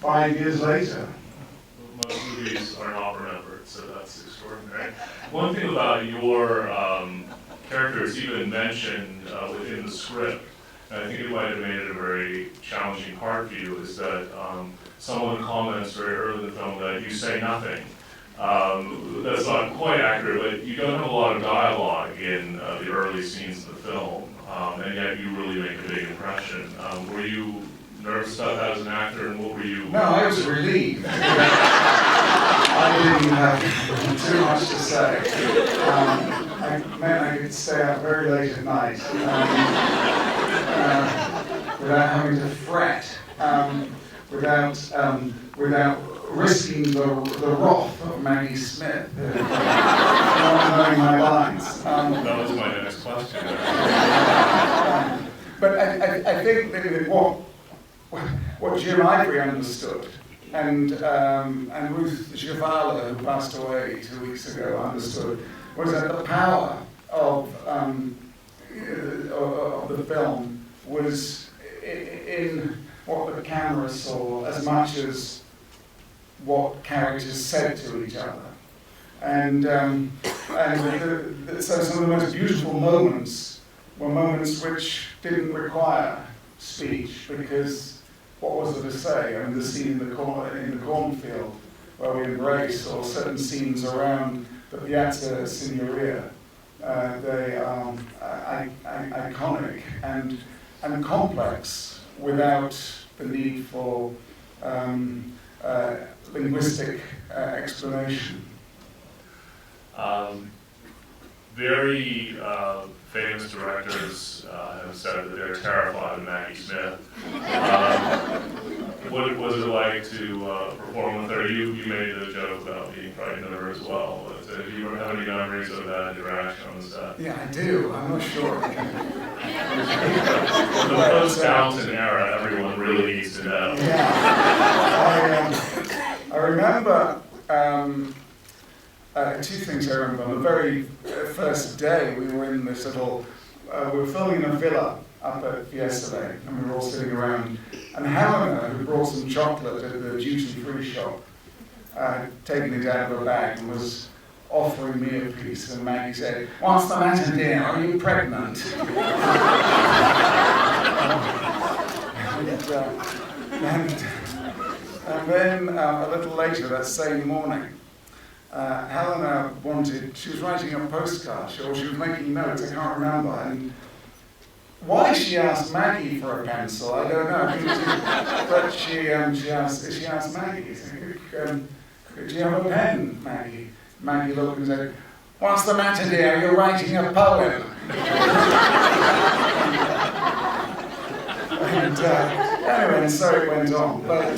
5 years later. Most movies are not remembered, so that's extraordinary. One thing about your character is even mentioned within the script, and I think it might have made it a very challenging part for you, is that someone comments very early in the film that you say nothing. That's not quite accurate, but you don't have a lot of dialogue in the early scenes of the film, and yet you really make a big impression. Were you nervous about that as an actor, and what were you? No, I was relieved. I didn't have too much to say. It meant I could stay up very late at night without having to fret, without risking the wrath of Maggie Smith, not knowing my lines. That was my next question. But I think that what Jim Ivory understood, and Ruth Javala, who passed away 2 weeks ago, understood, was that the power of the film was in what the camera saw as much as what characters said to each other. And so some of the most beautiful moments were moments which didn't require speech, because what was there to say? I mean, the scene in the cornfield where we embrace, or certain scenes around the Piazza Signoria, they are iconic and complex without the need for linguistic explanation. Very famous directors have said that they're terrified of Maggie Smith. What was it like to perform with her? You made the joke about being frightened of her as well. But do you have any memories of that interaction on the set? Yeah, I do. I'm not sure. The post-Downton era, everyone really needs to know. Yeah. I remember two things I remember. On the very first day, we were in this little, we were filming in a villa up at Fiesta, and we were all sitting around. And Helena, who brought some chocolate at the duty-free shop, taken it out of her bag and was offering me a piece. And Maggie said, "What's the matter, dear? Are you pregnant?" And then a little later that same morning, Helena she was writing a postcard, or she was making notes, I can't remember, and why she asked Maggie for a pencil, I don't know, but she asked Maggie, "Do you have a pen, Maggie?" Maggie looked and said, "What's the matter, dear? You're writing a poem." And anyway, so it went on. But